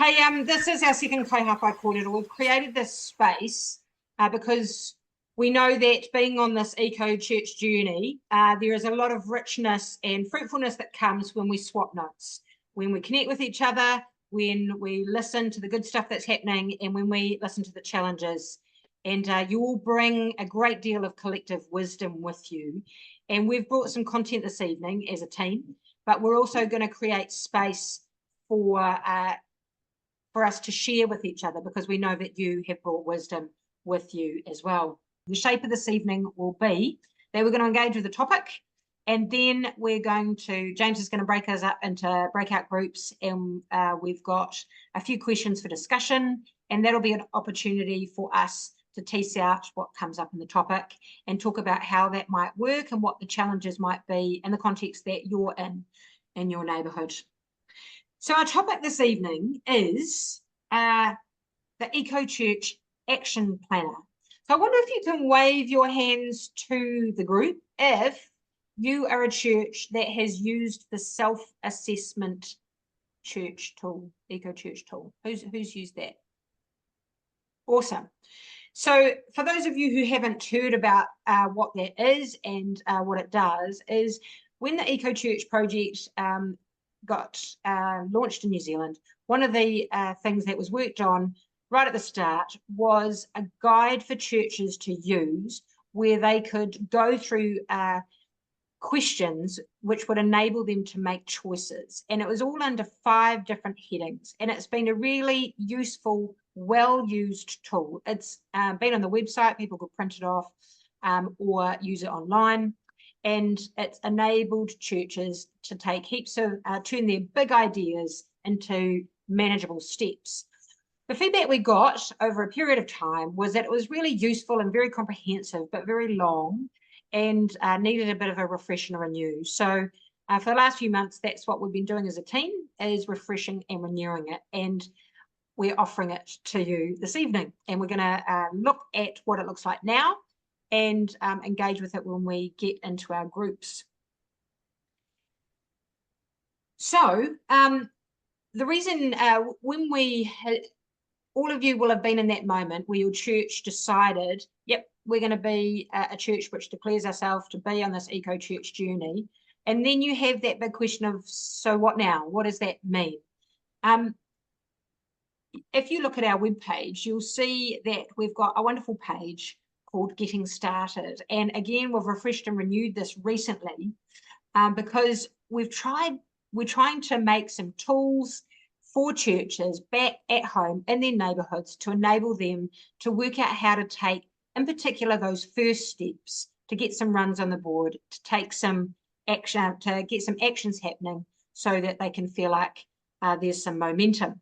Hey, this is our second kaihaka by Kōrero. We've created this space because we know that being on this eco-church journey, there is a lot of richness and fruitfulness that comes when we swap notes, when we connect with each other, when we listen to the good stuff that's happening, and when we listen to the challenges. And you all bring a great deal of collective wisdom with you. And we've brought some content this evening as a team, but we're also going to create space for us to share with each other, because we know that you have brought wisdom with you as well. The shape of this evening will be that we're going to engage with the topic, and then James is going to break us up into breakout groups, and we've got a few questions for discussion, and that'll be an opportunity for us to tease out what comes up in the topic and talk about how that might work and what the challenges might be in the context that you're in your neighbourhood. So our topic this evening is the Eco-Church Action Planner. So I wonder if you can wave your hands to the group if you are a church that has used the self-assessment church tool, Eco-Church tool. Who's used that? Awesome. So for those of you who haven't heard about what that is and what it does, is when the Eco-Church project got launched in New Zealand, one of the things that was worked on right at the start was a guide for churches to use, where they could go through questions which would enable them to make choices. And it was all under 5 different headings. And it's been a really useful, well-used tool. It's been on the website, people could print it off or use it online. And it's enabled churches to take heaps of, turn their big ideas into manageable steps. The feedback we got over a period of time was that it was really useful and very comprehensive, but very long, and needed a bit of a refresh and renew. So for the last few months, that's what we've been doing as a team, is refreshing and renewing it. And we're offering it to you this evening. And we're going to look at what it looks like now and engage with it when we get into our groups. So the reason all of you will have been in that moment where your church decided, yep, we're going to be a church which declares ourselves to be on this eco-church journey. And then you have that big question of, so what now? What does that mean? If you look at our webpage, you'll see that we've got a wonderful page called Getting Started. And again, we've refreshed and renewed this recently because we're trying to make some tools for churches back at home in their neighbourhoods to enable them to work out how to take, in particular, those first steps to get some runs on the board, to take some action, to get some actions happening so that they can feel like there's some momentum.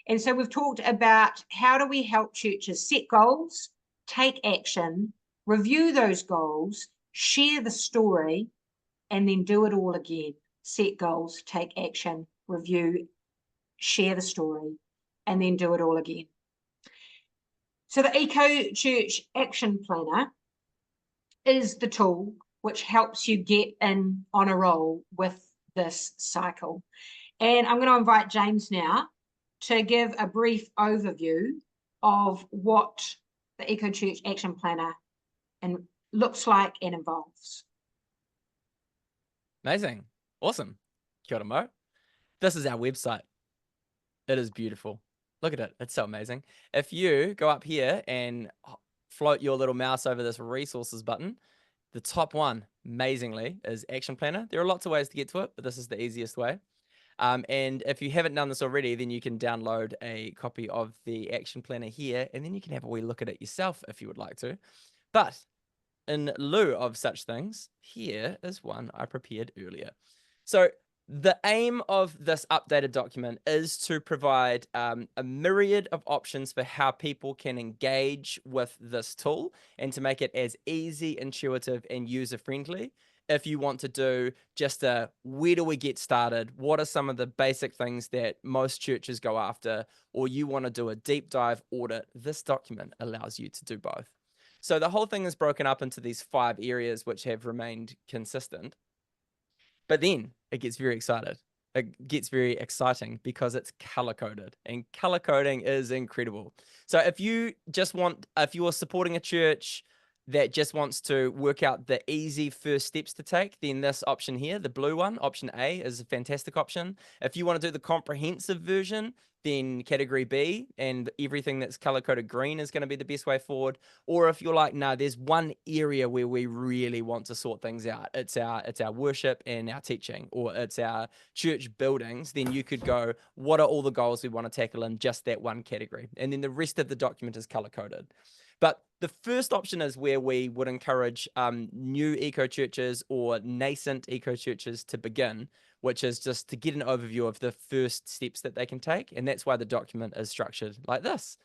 And so we've talked about how do we help churches set goals, take action, review those goals, share the story, and then do it all again. Set goals, take action, review, share the story, and then do it all again. So the Eco-Church Action Planner is the tool which helps you get in on a roll with this cycle. And I'm going to invite James now to give a brief overview of what the Eco-Church Action Planner looks like and involves. Amazing. Awesome. Kia ora mo. This is our website. It is beautiful. Look at it. It's so amazing. If you go up here and float your little mouse over this resources button, the top one, amazingly, is Action Planner. There are lots of ways to get to it, but this is the easiest way. And if you haven't done this already, then you can download a copy of the Action Planner here, and then you can have a wee look at it yourself if you would like to. But in lieu of such things, here is one I prepared earlier. So the aim of this updated document is to provide a myriad of options for how people can engage with this tool and to make it as easy, intuitive, and user-friendly. If you want to do just where do we get started? What are some of the basic things that most churches go after? Or you want to do a deep dive audit, this document allows you to do both. So the whole thing is broken up into these 5 areas which have remained consistent. But then it gets very excited. it gets very exciting because it's color coded, and color coding is incredible. So if you're supporting a church that just wants to work out the easy first steps to take, then this option here, the blue one, option A, is a fantastic option. If you want to do the comprehensive version, then category B and everything that's color coded green is going to be the best way forward. Or if you're like, no, there's one area where we really want to sort things out. It's our worship and our teaching, or it's our church buildings. Then you could go, what are all the goals we want to tackle in just that one category? And then the rest of the document is color coded. But the first option is where we would encourage new eco churches or nascent eco churches to begin, which is just to get an overview of the first steps that they can take. And that's why the document is structured like this.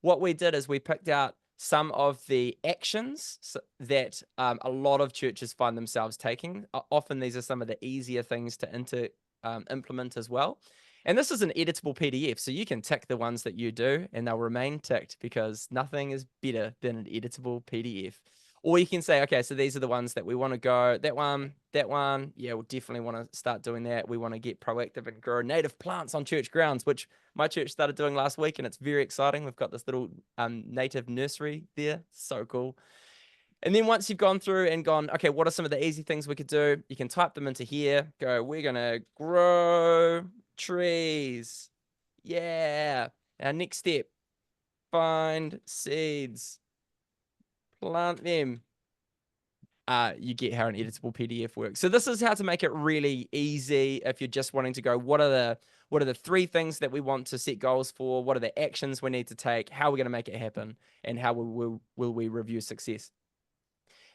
What we did is we picked out some of the actions that a lot of churches find themselves taking. Often these are some of the easier things to implement as well. And this is an editable PDF, so you can tick the ones that you do and they'll remain ticked, because nothing is better than an editable PDF. Or you can say, okay, so these are the ones that we want to go. That one, yeah, we'll definitely want to start doing that. We want to get proactive and grow native plants on church grounds, which my church started doing last week, and it's very exciting. We've got this little native nursery there. So cool. And then once you've gone through and gone, okay, what are some of the easy things we could do? You can type them into here. Go, we're going to grow trees. Yeah. Our next step, find seeds, plant them. You get how an editable PDF works. So this is how to make it really easy if you're just wanting to go, what are the 3 things that we want to set goals for? What are the actions we need to take? How are we going to make it happen? And how will we review success?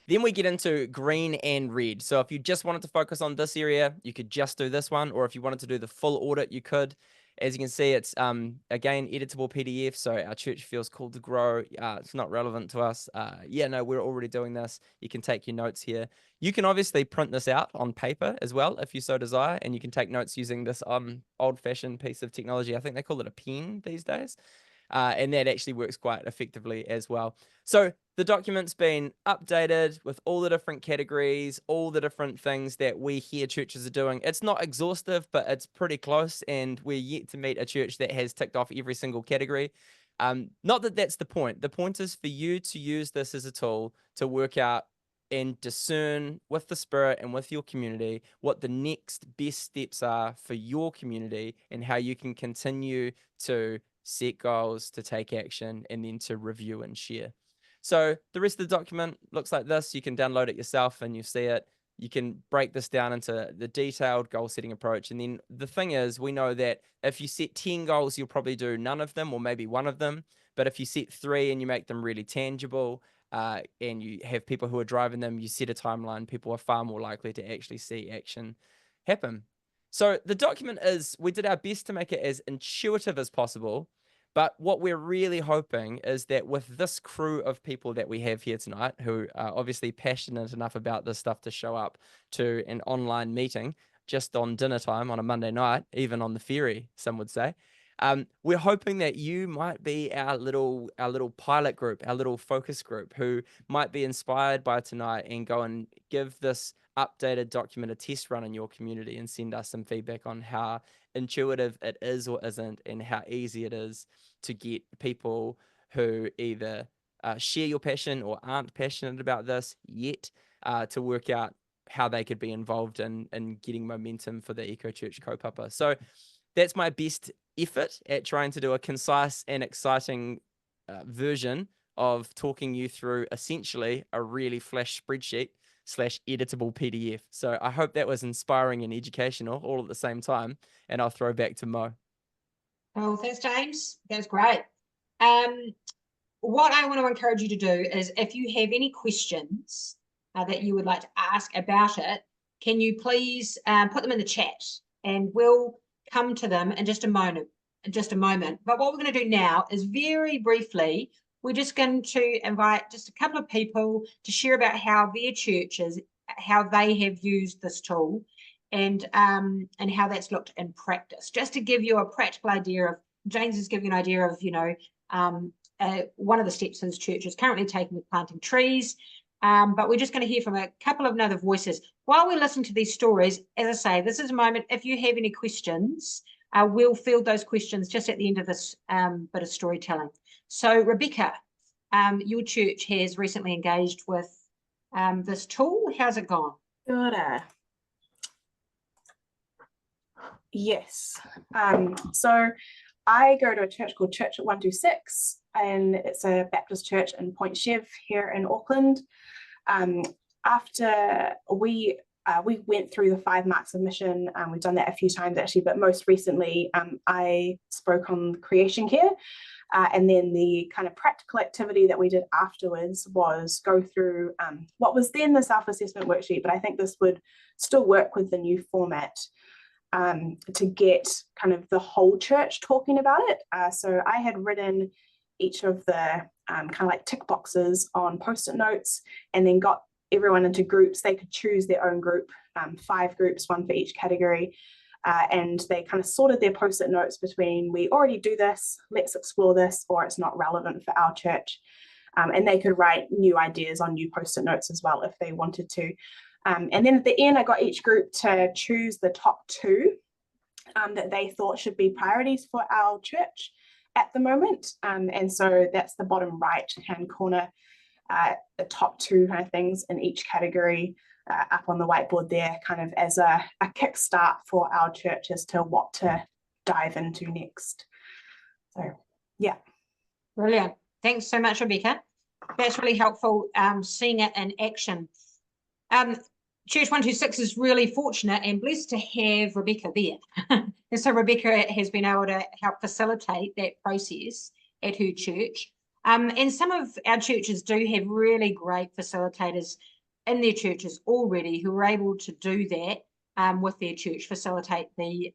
Then we get into green and red. So if you just wanted to focus on this area, you could just do this one. Or if you wanted to do the full audit, you could. As you can see, it's, again, editable PDF. So our church feels called to grow. It's not relevant to us. Yeah, no, we're already doing this. You can take your notes here. You can obviously print this out on paper as well, if you so desire. And you can take notes using this old-fashioned piece of technology. I think they call it a pen these days. And that actually works quite effectively as well. So the document's been updated with all the different categories, all the different things that we hear churches are doing. It's not exhaustive, but it's pretty close, and we're yet to meet a church that has ticked off every single category. Not that that's the point. The point is for you to use this as a tool to work out and discern with the Spirit and with your community what the next best steps are for your community, and how you can continue to set goals, to take action, and then to review and share. So the rest of the document looks like this. You can download it yourself and you see it. You can break this down into the detailed goal setting approach. And then the thing is, we know that if you set 10 goals, you'll probably do none of them, or maybe one of them. But if you set 3 and you make them really tangible, and you have people who are driving them, you set a timeline, people are far more likely to actually see action happen. So the document we did our best to make it as intuitive as possible. But what we're really hoping is that with this crew of people that we have here tonight, who are obviously passionate enough about this stuff to show up to an online meeting just on dinner time on a Monday night, even on the ferry, some would say, we're hoping that you might be our little pilot group, our little focus group, who might be inspired by tonight and go and give this updated document a test run in your community and send us some feedback on how intuitive it is or isn't, and how easy it is to get people who either share your passion or aren't passionate about this yet to work out how they could be involved in getting momentum for the Eco Church kaupapa. So that's my best effort at trying to do a concise and exciting version of talking you through essentially a really flash spreadsheet / editable PDF. So I hope that was inspiring and educational all at the same time. And I'll throw back to Mo. Oh, thanks, James. That's great. What I want to encourage you to do is, if you have any questions that you would like to ask about it, can you please put them in the chat, and we'll come to them in just a moment. But what we're going to do now is, very briefly, we're just going to invite just a couple of people to share about how their churches, how they have used this tool, and how that's looked in practice, just to give you a practical idea of, James has given you an idea of, one of the steps his church is currently taking with planting trees. But we're just going to hear from a couple of other voices. While we listen to these stories, as I say, this is a moment, if you have any questions, we'll field those questions just at the end of this bit of storytelling. So Rebecca, your church has recently engaged with this tool. How's it gone? Kōrero. Yes. So I go to a church called Church at 126, and it's a Baptist church in Point Chev here in Auckland. After we went through the 5 marks of mission, we've done that a few times actually, but most recently I spoke on creation care. And then the kind of practical activity that we did afterwards was go through what was then the self-assessment worksheet, but I think this would still work with the new format to get kind of the whole church talking about it. So I had written each of the kind of like tick boxes on Post-it notes, and then got everyone into groups. They could choose their own group, 5 groups, 1 for each category. And they kind of sorted their Post-it notes between, we already do this, let's explore this, or it's not relevant for our church. And they could write new ideas on new Post-it notes as well if they wanted to. And then at the end, I got each group to choose the top 2 that they thought should be priorities for our church at the moment. And so that's the bottom right hand corner, the top 2 kind of things in each category up on the whiteboard there, kind of as a kickstart for our church as to what to dive into next. So yeah. Brilliant. Thanks so much, Rebecca. That's really helpful, seeing it in action. Church 126 is really fortunate and blessed to have Rebecca there. And so Rebecca has been able to help facilitate that process at her church. And some of our churches do have really great facilitators in their churches already who are able to do that with their church, facilitate the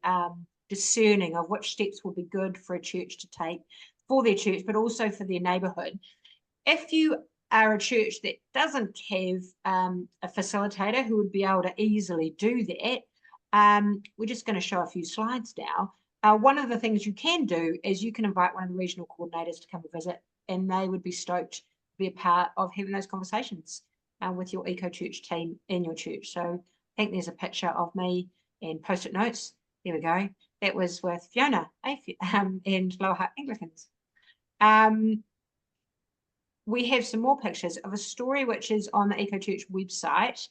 discerning of which steps will be good for a church to take for their church, but also for their neighbourhood. If you are a church that doesn't have a facilitator who would be able to easily do that, we're just going to show a few slides now. One of the things you can do is you can invite one of the regional coordinators to come and visit, and they would be stoked to be a part of having those conversations with your eco-church team in your church. So I think there's a picture of me and Post-it notes. There we go. That was with Fiona and Lower Hutt Anglicans. We have some more pictures of a story which is on the eco-church website.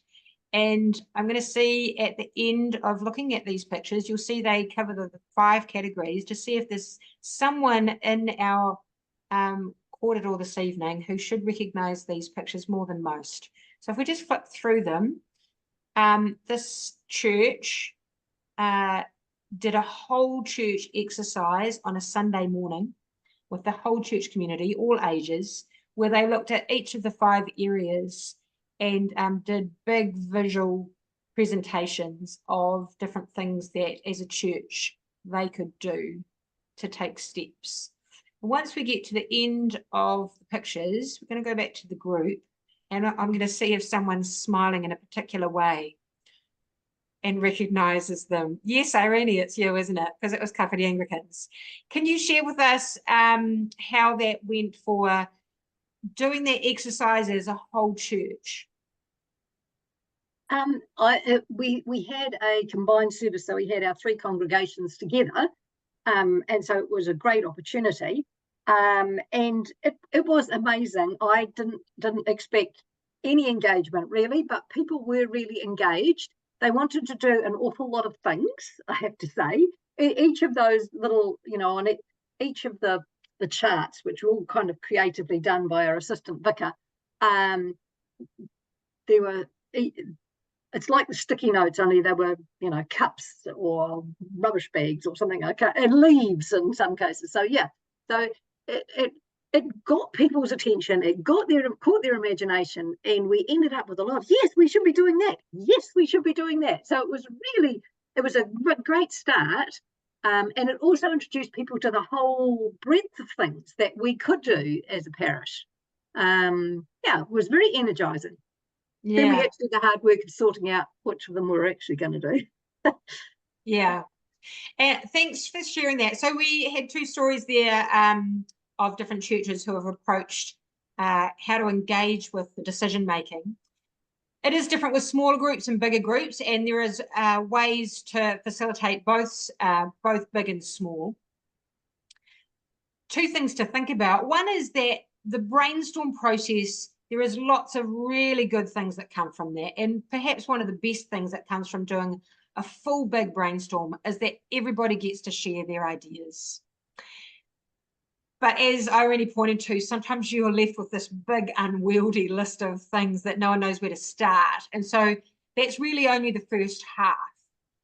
And I'm going to see at the end of looking at these pictures, you'll see they cover the 5 categories to see if there's someone in our Kōrero this evening who should recognise these pictures more than most. So if we just flip through them, this church did a whole church exercise on a Sunday morning with the whole church community, all ages, where they looked at each of the 5 areas and did big visual presentations of different things that as a church they could do to take steps. Once we get to the end of the pictures, we're going to go back to the group, and I'm going to see if someone's smiling in a particular way and recognises them. Yes, Irene, it's you, isn't it? Because it was Kapiti Anglicans. Can you share with us how that went for doing that exercise as a whole church? We had a combined service, so we had our 3 congregations together, and so it was a great opportunity, and it was amazing. I didn't expect any engagement really, but people were really engaged. They wanted to do an awful lot of things, I have to say. Each of those little, on each of the charts, which were all kind of creatively done by our assistant vicar, there were, it's like the sticky notes, only they were, cups or rubbish bags or something like that, and leaves in some cases. So yeah, so it got people's attention, it caught their imagination, and we ended up with a lot of, yes, we should be doing that. Yes, we should be doing that. So it was a great start. And it also introduced people to the whole breadth of things that we could do as a parish. It was very energising. Yeah. Then we had to do the hard work of sorting out which of them we were actually going to do. Yeah. And thanks for sharing that. So we had 2 stories there of different churches who have approached how to engage with the decision making. It is different with smaller groups and bigger groups, and there is ways to facilitate both big and small. Two things to think about. One is that the brainstorm process, there is lots of really good things that come from that. And perhaps one of the best things that comes from doing a full big brainstorm is that everybody gets to share their ideas. But as I already pointed to, sometimes you're left with this big unwieldy list of things that no one knows where to start. And so that's really only the first half.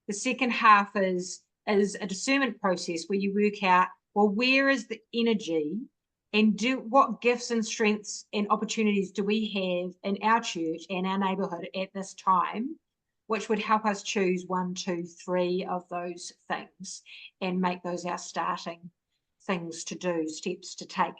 The second half is a discernment process where you work out, well, where is the energy, and what gifts and strengths and opportunities do we have in our church and our neighbourhood at this time, which would help us choose 1, 2, 3 of those things and make those our starting things to do, steps to take.